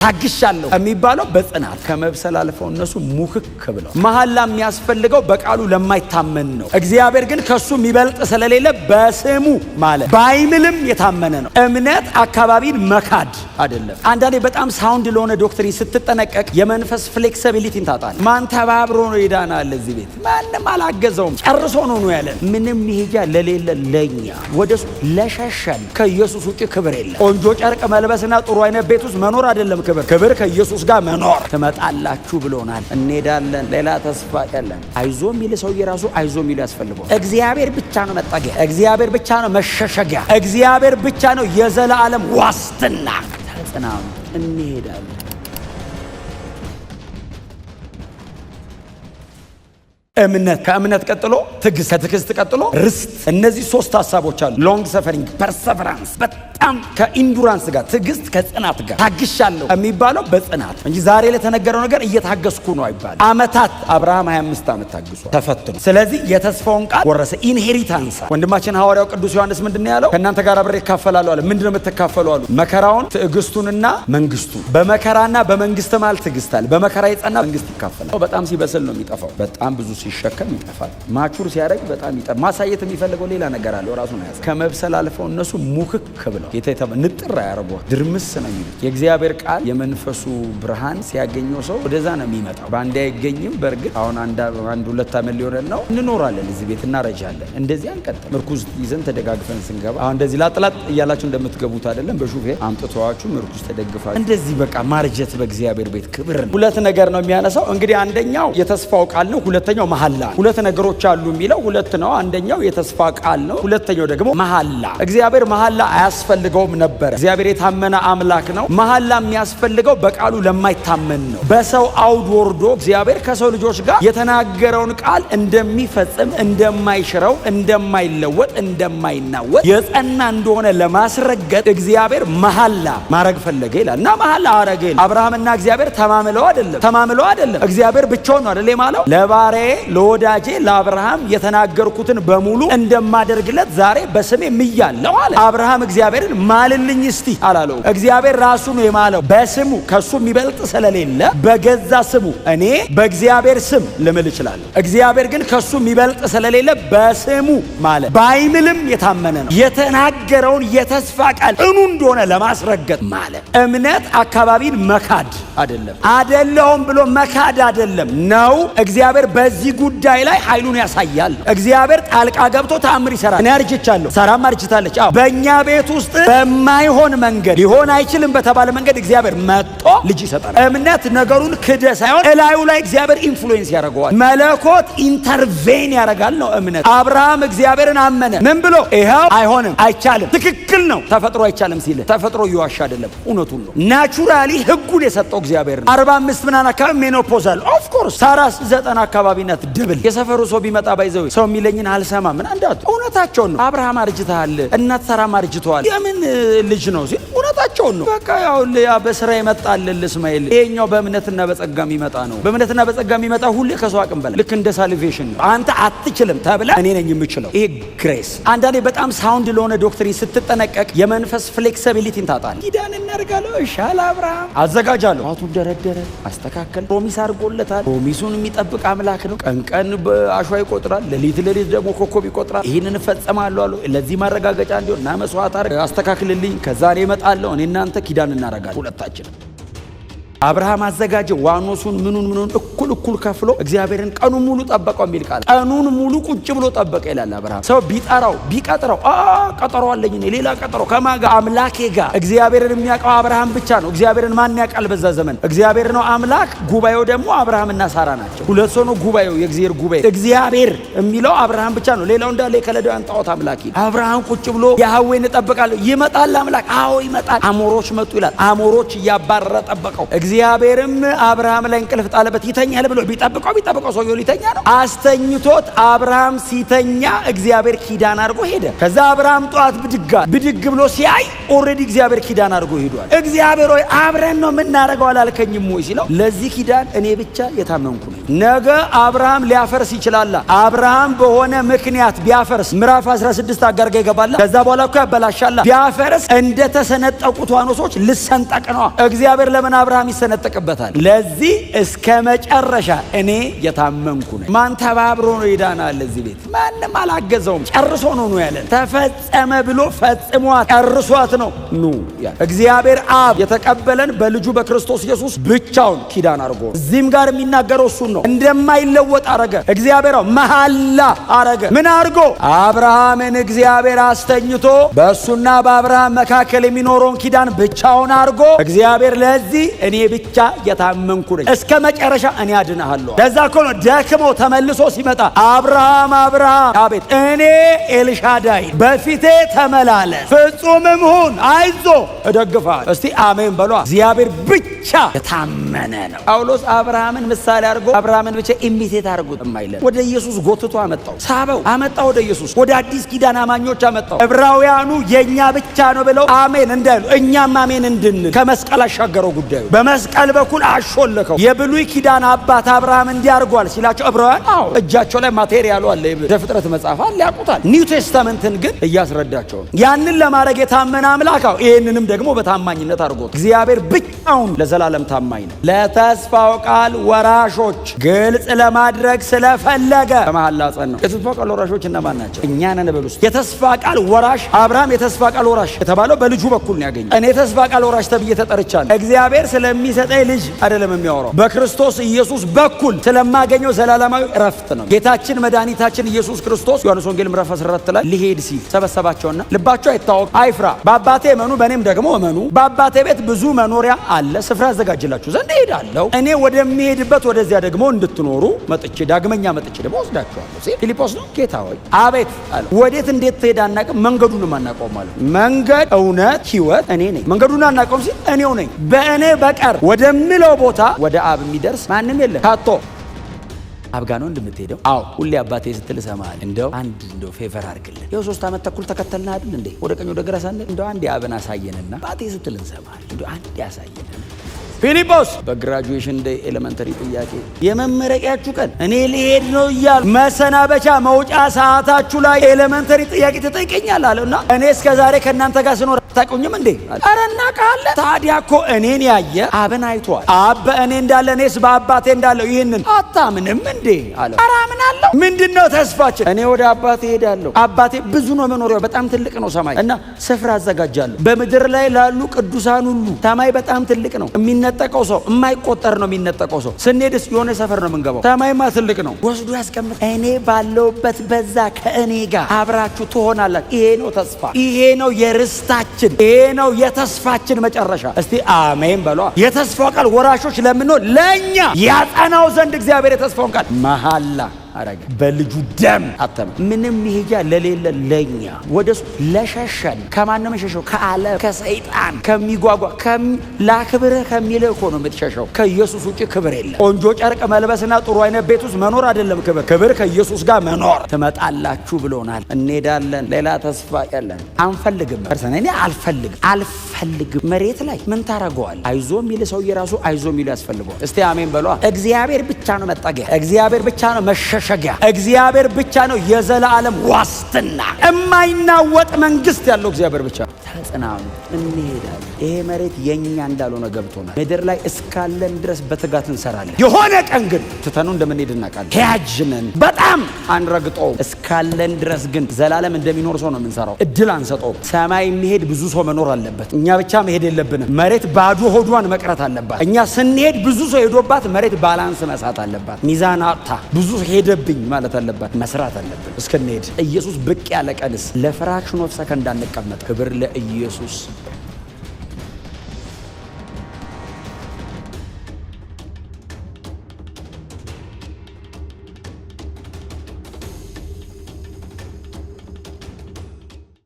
ታግሻለሁ የሚባለው በጽናት ከመብሰል አልፈው እነሱ ሙክክ ብለው መሐላ የሚያስፈልገው በቃሉ ለማይታመን ነው። እግዚአብሔር ግን ከሱ የሚበልጥ ስለሌለ በስሙ ማለት ባይምልም የታመነ ነው። እምነት አካባቢን መካድ አይደለም። አንዳንዴ በጣም ሳውንድ ለሆነ ዶክትሪን ስትጠነቀቅ የመንፈስ ፍሌክሲቢሊቲን ታጣለህ። ማን ተባብሮ ነው ይዳናል? እዚህ ቤት ማንም አላገዘውም። ጨርሶ ነው ያለን። ምንም መሄጃ ለሌለ ለኛ ወደሱ ለሸሸን ከኢየሱስ ውጪ ክብር የለም። ቆንጆ ጨርቅ መልበስና ጥሩ አይነት ቤት ውስጥ መኖር አይደለም ክብር ከኢየሱስ ጋር መኖር። ትመጣላችሁ ብሎናል፣ እንሄዳለን። ሌላ ተስፋ የለን። አይዞ የሚል ሰው የራሱ አይዞ የሚል ያስፈልገዋል። እግዚአብሔር ብቻ ነው መጠጊያ፣ እግዚአብሔር ብቻ ነው መሸሸጊያ፣ እግዚአብሔር ብቻ ነው የዘላለም ዋስትና። ተጽናኑ፣ እንሄዳለን። እምነት፣ ከእምነት ቀጥሎ ትዕግስት፣ ከትዕግስት ቀጥሎ ርስት። እነዚህ ሶስት ሐሳቦች አሉ። ሎንግ ሰፈሪንግ፣ ፐርሰቨራንስ፣ በጣም ከኢንዱራንስ ጋር፣ ትዕግስት ከጽናት ጋር። ታግሻለሁ የሚባለው በጽናት እንጂ ዛሬ ለተነገረው ነገር እየታገስኩ ነው አይባልም። አመታት አብርሃም 25 ዓመት ታግሷል፣ ተፈትኖ። ስለዚህ የተስፋውን ቃል ወረሰ፣ ኢንሄሪታንስ። ወንድማችን ሐዋርያው ቅዱስ ዮሐንስ ምንድነው ያለው? ከእናንተ ጋር አብሬ እካፈላለሁ አለ። ምንድነው የምትካፈሉ አሉ? መከራውን፣ ትዕግስቱንና መንግስቱን። በመከራና በመንግስት ማለት ትዕግስት አለ። በመከራ የጸና መንግስት ይካፈላል። በጣም ሲበስል ነው የሚጠፋው። በጣም ብዙ ሲሸከም ይጠፋል። ማቹር ሲያደርግ በጣም ይጠፋል። ማሳየት የሚፈልገው ሌላ ነገር አለው። ራሱን ያዘ። ከመብሰል አልፈው እነሱ ሙክክ ብለው ጌታ ንጥራ ያረጋው ድርምስ ነው የሚሉት። የእግዚአብሔር ቃል የመንፈሱ ብርሃን ሲያገኘው ሰው ወደዛ ነው የሚመጣው። ባንዴ አይገኝም። በእርግጥ አሁን አንድ ሁለት ዓመት ሊሆነን ነው። እንኖራለን እዚህ ቤት እናረጃለን። እንደዚህ አንቀጥም። ምርኩዝ ይዘን ተደጋግፈን ስንገባ አሁን እንደዚህ ላጥላጥ እያላችሁ እንደምትገቡት አይደለም። በሹፌር አምጥተዋችሁ ምርኩዝ ተደግፋችሁ እንደዚህ በቃ ማርጀት በእግዚአብሔር ቤት ክብር ነው። ሁለት ነገር ነው የሚያነሳው። እንግዲህ አንደኛው የተስፋው ቃል ነው። ሁለተኛው መሐላ። ሁለት ነገሮች አሉ የሚለው ሁለት ነው። አንደኛው የተስፋ ቃል ነው። ሁለተኛው ደግሞ መሐላ። እግዚአብሔር መሐላ አያስፈልገውም ነበር። እግዚአብሔር የታመነ አምላክ ነው። መሐላ የሚያስፈልገው በቃሉ ለማይታመን ነው። በሰው አውድ ወርዶ እግዚአብሔር ከሰው ልጆች ጋር የተናገረውን ቃል እንደሚፈጽም፣ እንደማይሽረው፣ እንደማይለወጥ፣ እንደማይናወጥ የጸና እንደሆነ ለማስረገጥ እግዚአብሔር መሐላ ማድረግ ፈለገ ይላል እና መሐላ አረገ ይላል። አብርሃምና እግዚአብሔር ተማምለው አይደለም። እግዚአብሔር ብቻውን ነው አይደል የማለው? ለባሪያዬ ለወዳጄ ለአብርሃም የተናገርኩትን በሙሉ እንደማደርግለት ዛሬ በስሜ ምያለሁ አለ። አብርሃም እግዚአብሔርን ማልልኝ እስቲ አላለው። እግዚአብሔር ራሱ ነው የማለው። በስሙ ከሱ የሚበልጥ ስለሌለ በገዛ ስሙ እኔ በእግዚአብሔር ስም ልምል እችላለሁ። እግዚአብሔር ግን ከሱ የሚበልጥ ስለሌለ በስሙ ማለት ባይምልም የታመነ ነው። የተናገረውን የተስፋ ቃል ጽኑ እንደሆነ ለማስረገጥ ማለት። እምነት አካባቢን መካድ አይደለም ብሎ መካድ አይደለም ነው። እግዚአብሔር በዚህ ጉዳይ ላይ ኃይሉን ያሳያል። እግዚአብሔር ጣልቃ ገብቶ ተአምር ይሰራል። እኔ አርጅቻለሁ፣ ሳራም አርጅታለች። በእኛ ቤት ውስጥ በማይሆን መንገድ ሊሆን አይችልም በተባለ መንገድ እግዚአብሔር መጥቶ ልጅ ይሰጣል። እምነት ነገሩን ክደ ሳይሆን እላዩ ላይ እግዚአብሔር ኢንፍሉዌንስ ያደርገዋል። መለኮት ኢንተርቬን ያደርጋል ነው እምነት። አብርሃም እግዚአብሔርን አመነ። ምን ብሎ? ይኸው አይሆንም፣ አይቻልም፣ ትክክል ነው። ተፈጥሮ አይቻልም ሲል ተፈጥሮ እየዋሻ አይደለም፣ እውነቱን ነው። ናቹራሊ ህጉን የሰጠው እግዚአብሔር ነው። 45 ምናምን አካባቢ ሜኖፖዛል። ኦፍ ኮርስ ሳራ 90 አካባቢ ናት። ደብል የሰፈሩ ሰው ቢመጣ ባይዘው ሰው የሚለኝን አልሰማም። ምን አንዳት እውነታቸውን ነው። አብርሃም አርጅተሃል፣ እናት ሳራም አርጅተዋል። የምን ልጅ ነው ሲል እውነታቸውን ነው። በቃ ያው በስራ ይመጣል እስማኤል። ይሄኛው በእምነትና በጸጋ የሚመጣ ነው። በእምነትና በጸጋ የሚመጣ ሁሌ ከሰው አቅም በላይ ልክ እንደ ሳልቬሽን ነው። አንተ አትችልም ተብለ እኔ ነኝ የምችለው። ይሄ ግሬስ። አንዳንዴ በጣም ሳውንድ ለሆነ ዶክትሪን ስትጠነቀቅ የመንፈስ ፍሌክሲቢሊቲን ታጣለህ። ኪዳን እናደርጋለሁ እሻለ አብርሃም አዘጋጃለሁ። አቱን ደረደረ፣ አስተካከለ፣ ፕሮሚስ አድርጎለታል። ፕሮሚሱን የሚጠብቅ አምላክ ነው። ቀን በአሸዋ ይቆጥራል፣ ሌሊት ደግሞ ኮከብ ይቆጥራል። ይህንን እፈጽማለሁ አለው። ለዚህ ማረጋገጫ እንዲሆን እና መስዋዕት አስተካክልልኝ፣ ከዛ እኔ እመጣለሁ፣ እኔ እናንተ ኪዳን እናደርጋለን ሁለታችን። አብርሃም አዘጋጀ። ዋኖሱን ምኑን እኩል ከፍሎ እግዚአብሔርን ቀኑን ሙሉ ጠበቀው የሚል ቃል። ቀኑን ሙሉ ቁጭ ብሎ ጠበቀ ይላል አብርሃም። ሰው ቢቀጥረው ቀጠሮ አለኝ እኔ ሌላ ቀጠሮ ከማን ጋር? አምላኬ ጋር። እግዚአብሔርን የሚያውቀው አብርሃም ብቻ ነው። እግዚአብሔርን ማን ያውቃል በዛ ዘመን? እግዚአብሔር ነው አምላክ። ጉባኤው ደግሞ አብርሃምና ሳራ ናቸው። ሁለት ሰው ነው ጉባኤው፣ የእግዚአብሔር ጉባኤ። እግዚአብሔር የሚለው አብርሃም ብቻ ነው። ሌላው እንዳለ የከለዳውያን ጣዖት አምላክ። አብርሃም ቁጭ ብሎ ያህዌን እጠብቃለሁ። ይመጣል አምላክ። አዎ ይመጣል። አሞሮች መጡ ይላል። አሞሮች እያባረረ ጠበቀው። እግዚአብሔርም አብርሃም ላይ እንቅልፍ ጣለበት። ይተኛል ብሎ ቢጠብቀው ሰውየው ሊተኛ ነው። አስተኝቶት አብርሃም ሲተኛ እግዚአብሔር ኪዳን አድርጎ ሄደ። ከዛ አብርሃም ጠዋት ብድግ ብሎ ሲያይ ኦልሬዲ እግዚአብሔር ኪዳን አድርጎ ሄዷል። እግዚአብሔር ሆይ አብረን ነው የምናደርገው አላልከኝም ወይ ሲለው ለዚህ ኪዳን እኔ ብቻ የታመንኩ ነኝ። ነገ አብርሃም ሊያፈርስ ይችላል። አብርሃም በሆነ ምክንያት ቢያፈርስ ምዕራፍ 16 አጋርጋ ይገባል። ከዛ በኋላ እኮ ያበላሻል። ቢያፈርስ እንደተሰነጠቁት ዋኖሶች ልሰንጠቅ ነው። እግዚአብሔር ለምን አብርሃም ይሰነጠቅበታል? ለዚህ እስከ መጨረሻ እኔ የታመንኩ ነኝ። ማን ተባብሮ ነው ይዳናል? ለዚህ ቤት ማንም አላገዘውም። ጨርሶ ነው ያለን። ተፈጸመ ብሎ ፈጽሟት ጨርሷት ነው ያለ። እግዚአብሔር አብ የተቀበለን በልጁ በክርስቶስ ኢየሱስ ብቻውን ኪዳን አድርጎ እዚህም ጋር የሚናገረው እሱን ነው። እንደማይለወጥ አረገ። እግዚአብሔር መሐላ አረገ። ምን አድርጎ? አብርሃምን እግዚአብሔር አስተኝቶ በእሱና በአብርሃም መካከል የሚኖረውን ኪዳን ብቻውን አድርጎ እግዚአብሔር ለዚህ እኔ ብቻ የታመንኩ ነኝ፣ እስከ መጨረሻ እኔ አድንሃለሁ። ለዛ እኮ ነው ደክሞ ተመልሶ ሲመጣ አብርሃም አቤት እኔ ኤልሻዳይ በፊቴ ተመላለስ፣ ፍጹምም ሁን፣ አይዞ እደግፋለሁ። እስቲ አሜን በሏ። እግዚአብሔር ብቻ የታመነ ነው። ጳውሎስ አብርሃምን ምሳሌ አድርጎ አብርሃምን ብቻ ኢሚቴት አድርጎት የማይለን ወደ ኢየሱስ ጎትቶ አመጣው፣ ሳበው፣ አመጣው ወደ ኢየሱስ፣ ወደ አዲስ ኪዳን አማኞች አመጣው። ዕብራውያኑ የኛ ብቻ ነው ብለው አሜን እንዳሉ እኛም አሜን እንድንል ከመስቀል አሻገረው ጉዳዩ። በመስቀል በኩል አሾለከው። የብሉይ ኪዳን አባት አብርሃም እንዲያርጓል ሲላቸው ዕብራውያን እጃቸው ላይ ማቴሪያሉ አለ፣ ዘፍጥረት መጽሐፍ አለ፣ ያውቁታል። ኒው ቴስታመንትን ግን እያስረዳቸው ያንን ለማድረግ የታመነ አምላክ ይህንንም ደግሞ በታማኝነት አድርጎት። እግዚአብሔር ብቻውን ለዘላለም ታማኝ ነው። ለተስፋው ቃል ወራሾች ግልጽ ለማድረግ ስለፈለገ በመሐላ ጸናው። የተስፋው ቃል ወራሾች እነማን ናቸው? እኛ ነን በሉ። የተስፋ ቃል ወራሽ አብርሃም የተስፋ ቃል ወራሽ የተባለው በልጁ በኩል ነው ያገኘው። እኔ የተስፋ ቃል ወራሽ ተብዬ ተጠርቻለሁ። እግዚአብሔር ስለሚሰጠኝ ልጅ አይደለም የሚያወራው፣ በክርስቶስ ኢየሱስ በኩል ስለማገኘው ዘላለማዊ እረፍት ነው። ጌታችን መድኃኒታችን ኢየሱስ ክርስቶስ ዮሐንስ ወንጌል ምዕራፍ 14 ላይ ሊሄድ ሲል ሰበሰባቸውና ልባቸው አይታወቅ አይፍራ፣ በአባቴ እመኑ፣ በእኔም ደግሞ እመኑ። በአባቴ ቤት ብዙ መኖሪያ አለ፣ ስፍራ አዘጋጅላችሁ ዘንድ እሄዳለሁ። እኔ ወደሚሄድበት ወደዚያ ደግሞ እንድትኖሩ ዳግመኛ መጥቼ ደግሞ ወስዳችኋለሁ ሲል ፊልጶስ ነው ጌታ ሆይ አቤት አለ። ወዴት እንዴት ትሄድ አናውቅም፣ መንገዱንም አናውቀውም ማለት መንገድ እውነት ሕይወት እኔ ነኝ። መንገዱን አናውቀውም ሲል እኔው ነኝ። በእኔ በቀር ወደሚለው ቦታ ወደ አብ የሚደርስ ማንም የለም ካቶ። አብጋ ነው እንደምትሄደው? አዎ ሁሌ አባቴ ስትል እሰማለሁ። እንደው ፌቨር አድርግልን። ይኸው 3 ዓመት ተኩል ተከተልና አይደል እንዴ ወደ ቀኝ ወደ ግራ ሳንል እንደው አንዴ አብን አሳየንና አባቴ ስትል እንሰማለን። እንደው አንዴ አሳየን። ፊልጶስ በግራጁዌሽን ዴይ ኤሌመንተሪ ጥያቄ የመመረቂያችሁ ቀን እኔ ልሄድ ነው እያሉ መሰናበቻ መውጫ ሰዓታችሁ ላይ ኤሌመንተሪ ጥያቄ ትጠይቀኛል አለውና እኔ እስከ ዛሬ ከእናንተ ጋር ስኖር አታውቁኝም እንዴ? ኧረ እናውቃለን። ታዲያ እኮ እኔን ያየ አብን አይቷል። አብ በእኔ እንዳለ እኔስ በአባቴ እንዳለው ይህንን አታምንም እንዴ አለው። ኧረ አምናለሁ። ምንድነው ተስፋችን? እኔ ወደ አባቴ ሄዳለሁ። አባቴ ብዙ ነው መኖሪያው፣ በጣም ትልቅ ነው ሰማይ እና ስፍራ አዘጋጃለሁ። በምድር ላይ ላሉ ቅዱሳን ሁሉ ሰማይ በጣም ትልቅ ነው። የሚነጠቀው ሰው የማይቆጠር ነው የሚነጠቀው ሰው። ስንሄድስ የሆነ ሰፈር ነው የምንገባው። ሰማይማ ትልቅ ነው። ወስዶ ያስቀምጥ። እኔ ባለውበት በዛ ከእኔ ጋር አብራችሁ ትሆናላችሁ። ይሄ ነው ተስፋ። ይሄ ነው የርስታችን። ይሄ ነው የተስፋችን መጨረሻ። እስቲ አሜን በሏ። የተስፋው ቃል ወራሾች ለምንሆን ለእኛ ያጸናው ዘንድ እግዚአብሔር የተስፋውን ቃል መሐላ አረገ። በልጁ ደም አተመ። ምንም መሄጃ ለሌለ ለኛ ወደሱ ለሸሸን ከማን ነው የሸሸው? ከዓለም ከሰይጣን ከሚጓጓ ላክብርህ ከሚልህ እኮ ነው የምትሸሸው። ከኢየሱስ ውጭ ክብር የለም። ቆንጆ ጨርቅ መልበስና ጥሩ አይነት ቤት ውስጥ መኖር አይደለም ክብር። ክብር ከኢየሱስ ጋር መኖር። ትመጣላችሁ ብሎናል። እንሄዳለን። ሌላ ተስፋ የለን። አንፈልግም። እኔ አልፈልግም። መሬት ላይ ምን ታረገዋል? አይዞ የሚል ሰው የራሱ አይዞ የሚል ያስፈልገዋል። እስቲ አሜን በሏ። እግዚአብሔር ብቻ ነው መጠጊያ። እግዚአብሔር ብቻ ነው መሸሸጊያ። እግዚአብሔር ብቻ ነው የዘላለም ዋስትና። የማይናወጥ መንግስት ያለው እግዚአብሔር ብቻ። ተጽናኑ፣ እንሄዳለን። ይሄ መሬት የኛ እንዳልሆነ ገብቶናል። ምድር ላይ እስካለን ድረስ በትጋት እንሰራለን። የሆነ ቀን ግን ትተኑ እንደምንሄድ እናውቃለን። ያጅነን በጣም አንረግጠውም። እስካለን ድረስ ግን ዘላለም እንደሚኖር ሰው ነው የምንሰራው። እድል አንሰጠውም። ሰማይ የሚሄድ ብዙ ሰው መኖር አለበት። እኛ ብቻ መሄድ የለብንም። መሬት ባዶ ሆዷን መቅረት አለባት። እኛ ስንሄድ ብዙ ሰው ሄዶባት መሬት ባላንስ መሳት አለባት። ሚዛን አጥታ ብዙ ሄደብኝ ማለት አለባት። መስራት አለብን እስክንሄድ። ኢየሱስ ብቅ ያለ ቀንስ ለፍራክሽን ኦፍ ሰከንድ አንቀመጥ። ክብር ለኢየሱስ።